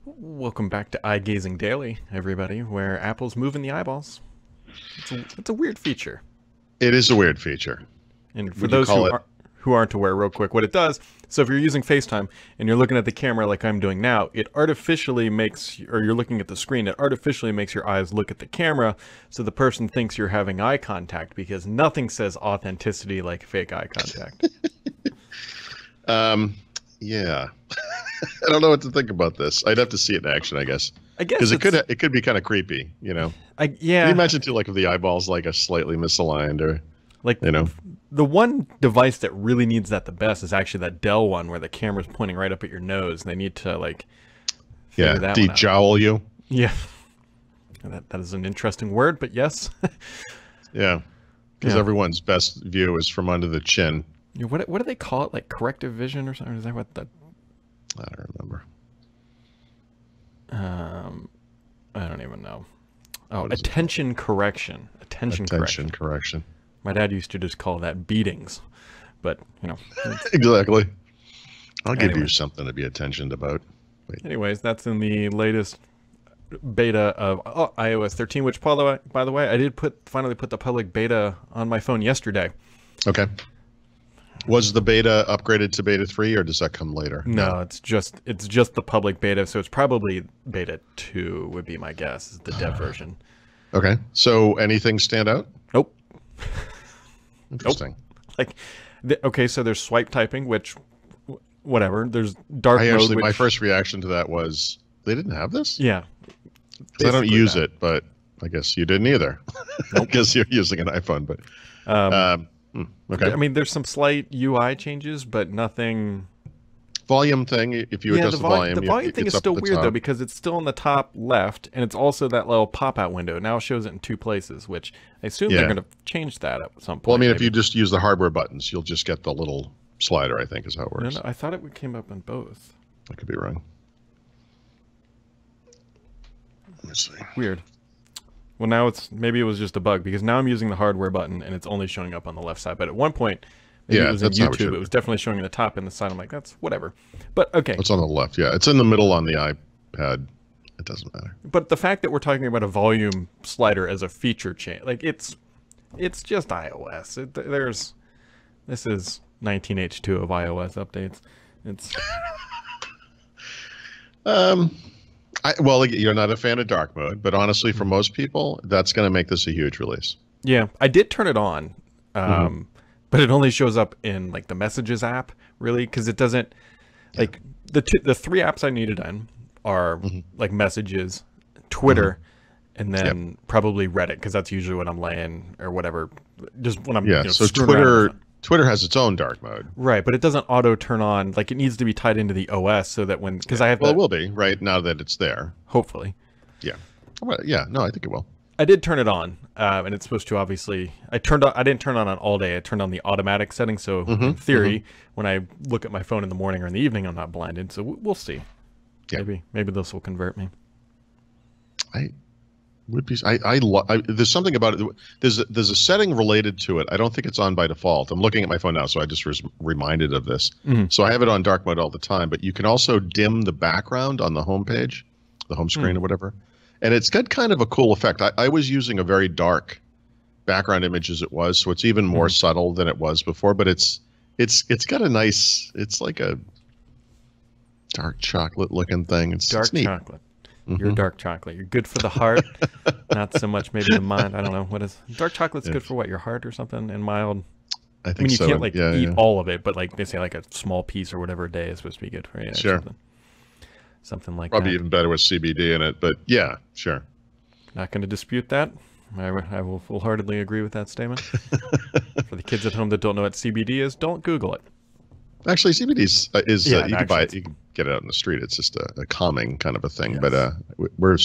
Welcome back to Eye Gazing Daily, everybody, where Apple's moving the eyeballs. It's a weird feature. It is a weird feature. And for Would you those call it? who aren't aware, real quick, what it does, so if you're using FaceTime and you're looking at the camera like I'm doing now, it artificially makes, or you're looking at the screen, it artificially makes your eyes look at the camera so the person thinks you're having eye contact, because nothing says authenticity like fake eye contact. Yeah. I don't know what to think about this. I'd have to see it in action, I guess. I guess Because it could be kind of creepy, you know. Can you imagine too, like if the eyeballs like are slightly misaligned, or like, you know. The one device that really needs that the best is actually that Dell one where the camera's pointing right up at your nose and they need to like figure that one out. De-jowl you. Yeah. That is an interesting word, but yes. Yeah. Because everyone's best view is from under the chin. Yeah, what do they call it? Like corrective vision or something? Is that what that? I don't remember. I don't even know. Oh, attention correction. Attention correction. My dad used to just call that beatings, but you know. Exactly. I'll give you something to be attentioned about. Wait. Anyways, that's in the latest beta of iOS 13, which, by the way, I did finally put the public beta on my phone yesterday. Okay. Was the beta upgraded to beta 3, or does that come later? No, it's just the public beta, so it's probably beta 2 would be my guess, is the dev version. Okay. So anything stand out? Nope. Interesting. Nope. Like, okay, so there's swipe typing, which, whatever. There's dark mode. My first reaction to that was, they didn't have this? Yeah. I don't use it, but I guess you didn't either. Nope. I guess you're using an iPhone, but okay. I mean, there's some slight UI changes, but nothing. Volume thing, if you adjust the volume. The volume thing is still weird, though, because it's still in the top left, and it's also that little pop-out window. Now it shows it in 2 places, which I assume they're going to change that at some point. Well, I mean, if you just use the hardware buttons, you'll just get the little slider, I think, is how it works. No, I thought it came up on both. I could be wrong. Let me see. Weird. Well, now maybe it was just a bug, because now I'm using the hardware button and it's only showing up on the left side. But at one point, maybe it was in YouTube, it was definitely showing in the top and the side. I'm like, that's whatever. But okay. It's on the left. Yeah, it's in the middle on the iPad. It doesn't matter. But the fact that we're talking about a volume slider as a feature change, like it's just iOS. This is 19H2 of iOS updates. It's well, you're not a fan of dark mode, but honestly, for most people, that's going to make this a huge release. Yeah, I did turn it on, but it only shows up in like the Messages app, really, because it doesn't like the 3 apps I needed on are like Messages, Twitter, and then probably Reddit, because that's usually when I'm laying or whatever, just when I'm so Twitter has its own dark mode. Right, but it doesn't auto turn on. Like, it needs to be tied into the OS so that because I have it will be, right, now that it's there. Hopefully. Yeah. Well, yeah, no, I think it will. I did turn it on, and it's supposed to obviously... I didn't turn it on all day. I turned on the automatic setting, so in theory, when I look at my phone in the morning or in the evening, I'm not blinded. So we'll see. Yeah. Maybe this will convert me. There's something about it. There's a setting related to it. I don't think it's on by default. I'm looking at my phone now, so I just was reminded of this. So I have it on dark mode all the time, but you can also dim the background on the home page, the home screen or whatever. And it's got kind of a cool effect. I was using a very dark background image as it was, so it's even more subtle than it was before, but it's got a nice, it's like a dark chocolate looking thing. It's neat. Chocolate. You're dark chocolate. You're good for the heart, not so much maybe the mind. I don't know. What is dark chocolate's good for? What, your heart or something? And mild. I think you so. Can't like eat all of it, but like they say, like a small piece or whatever a day is supposed to be good for you. Sure. Something like probably that. Even better with CBD in it, but yeah, sure. Not going to dispute that. I will full-heartedly agree with that statement. For the kids at home that don't know what CBD is, don't Google it. Actually, CBD is you can buy it. You can get it out in the street. It's just a calming kind of a thing. Yes. But we're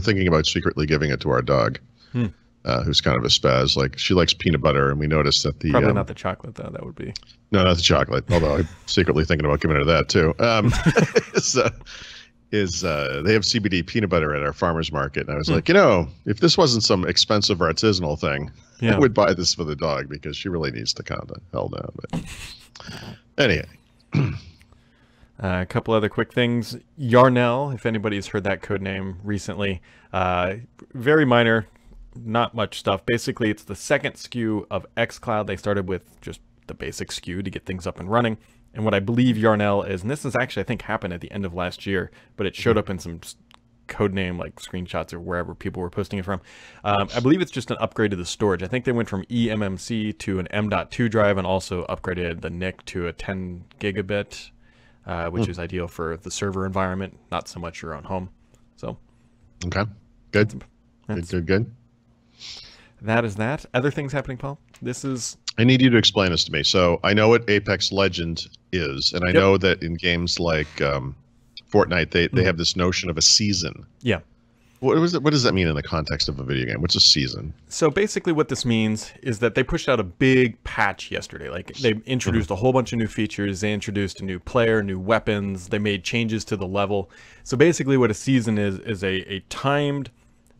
thinking about secretly giving it to our dog, who's kind of a spaz. Like, she likes peanut butter, and we noticed that probably not the chocolate though. That would be no, not the chocolate. Although I'm secretly thinking about giving her that too. They have CBD peanut butter at our farmer's market, and I was like, if this wasn't some expensive artisanal thing, I would buy this for the dog, because she really needs to calm the hell down. But anyway. A couple other quick things. Yarnell, if anybody's heard that code name recently, very minor, not much stuff. Basically, it's the second SKU of xCloud. They started with just the basic SKU to get things up and running. And what I believe Yarnell is, and this has actually, I think, happened at the end of last year, but it showed up in some code name like screenshots or wherever people were posting it from. I believe it's just an upgrade to the storage. I think they went from eMMC to an M.2 drive and also upgraded the NIC to a 10 gigabit, which is ideal for the server environment, not so much your own home. So, okay, good. Good. That is that. Other things happening, Paul? I need you to explain this to me. So I know what Apex Legend is, and I know that in games like Fortnite, they have this notion of a season. Yeah. What does that mean in the context of a video game? What's a season? So basically what this means is that they pushed out a big patch yesterday. Like they introduced a whole bunch of new features. They introduced a new player, new weapons. They made changes to the level. So basically what a season is a timed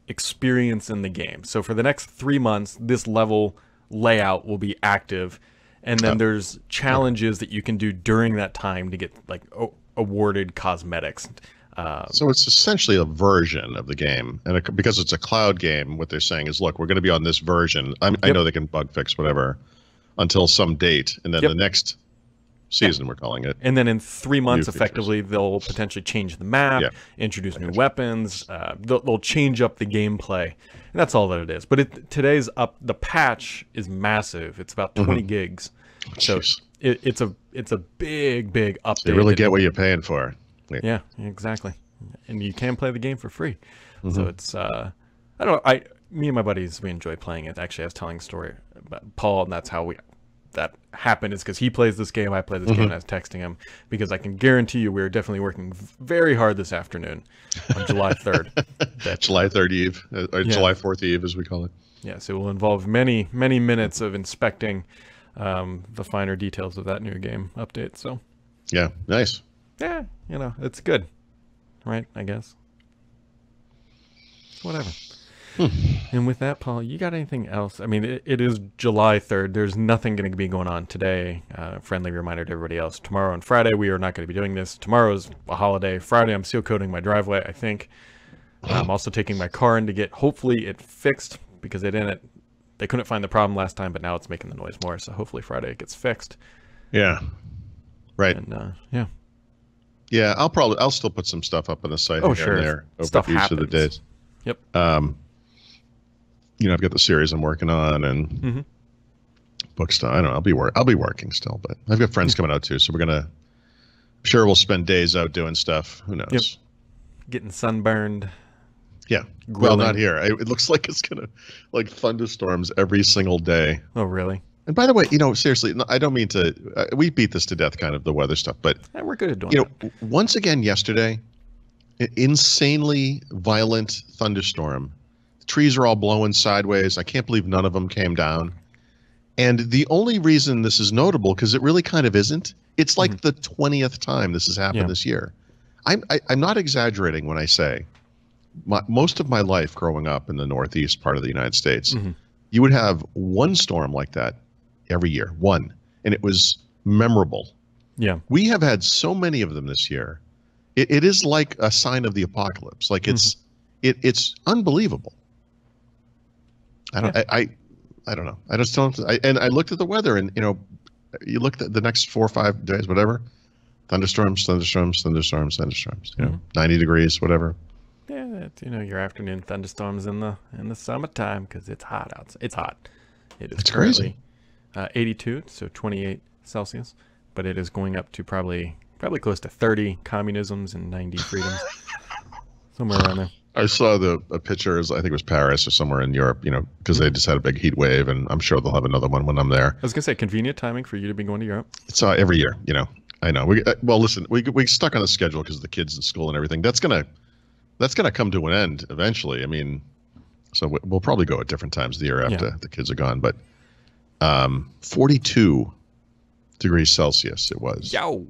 experience in the game. So for the next 3 months, this level layout will be active. And then there's challenges that you can do during that time to get like awarded cosmetics. So it's essentially a version of the game, and because it's a cloud game, what they're saying is, look, we're going to be on this version. I know they can bug fix whatever until some date, and then the next season we're calling it. And then in 3 months, effectively, they'll potentially change the map, introduce new weapons. They'll change up the gameplay, and that's all that it is. But today's the patch is massive. It's about 20 gigs. So it's a big update. You really get what you're paying for. Yeah, exactly. And you can play the game for free. So it's I don't know, me and my buddies, we enjoy playing it. Actually, I was telling a story about Paul, and that's how that happened, is because he plays this game, I play this game, and I was texting him because I can guarantee you we're definitely working very hard this afternoon on July 3rd. July 3rd Eve, or July 4th Eve, as we call it. Yeah, so it will involve many minutes of inspecting the finer details of that new game update. So yeah, nice. Yeah, it's good, right? I guess. Whatever. And with that, Paul, you got anything else? I mean, it is July 3rd. There's nothing going to be going on today. Friendly reminder to everybody else. Tomorrow and Friday, we are not going to be doing this. Tomorrow's a holiday. Friday, I'm seal coating my driveway, I think. I'm also taking my car in to get, hopefully, it fixed, because they couldn't find the problem last time, but now it's making the noise more. So hopefully Friday it gets fixed. Yeah. Right. And, yeah. Yeah, I'll still put some stuff up on the site here and there over each of the days. Yep. I've got the series I'm working on and book stuff. I don't know. I'll be working still, but I've got friends coming out too, so I'm sure we'll spend days out doing stuff. Who knows? Yep. Getting sunburned. Yeah. Grilling. Well, not here. It looks like it's gonna thunderstorms every single day. Oh, really? And by the way, seriously, I don't mean to. We beat this to death, kind of the weather stuff, but we're good at doing it. Once again yesterday, an insanely violent thunderstorm. The trees are all blowing sideways. I can't believe none of them came down. And the only reason this is notable, because it really kind of isn't, it's like the 20th time this has happened this year. I'm not exaggerating when I say most of my life growing up in the Northeast part of the United States, you would have one storm like that every year, one, and it was memorable. Yeah. We have had so many of them this year. It is like a sign of the apocalypse. Like it's unbelievable. I don't know. I just don't. And I looked at the weather, and you look at the next 4 or 5 days, whatever, thunderstorms. 90 degrees, whatever. Yeah, it's, your afternoon thunderstorms in the summertime, because it's hot outside. It's hot. It's crazy. 82, so 28 Celsius, but it is going up to probably close to 30 communisms and 90 freedoms, somewhere around there. I saw a picture, I think it was Paris or somewhere in Europe, because they just had a big heat wave, and I'm sure they'll have another one when I'm there. I was gonna say, convenient timing for you to be going to Europe. It's every year, I know. Listen, we stuck on the schedule because of the kids in school and everything. That's gonna come to an end eventually. I mean, so we'll probably go at different times of the year after the kids are gone. But 42 degrees Celsius it was. Yow.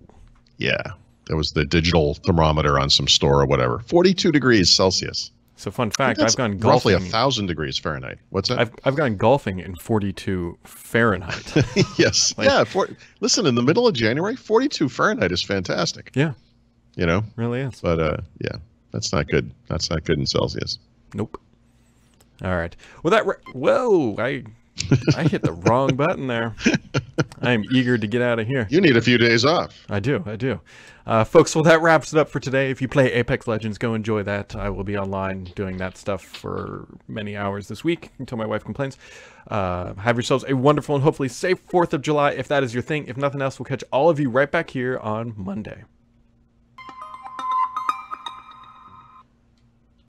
Yeah, that was the digital thermometer on some store or whatever. 42 degrees Celsius. So fun fact, That's I've gone roughly golfing. 1,000 degrees Fahrenheit. What's that? I've gone golfing in 42 Fahrenheit. Yes. Yeah. Listen, in the middle of January, 42 Fahrenheit is fantastic. Yeah, You know? really is. But yeah, that's not good. That's not good in Celsius. Nope. All right. Well, whoa! I hit the wrong button there. I am eager to get out of here. You need a few days off. I do. Folks, well, that wraps it up for today. If you play Apex Legends, go enjoy that. I will be online doing that stuff for many hours this week until my wife complains. Have yourselves a wonderful and hopefully safe 4th of July if that is your thing. If nothing else, we'll catch all of you right back here on Monday.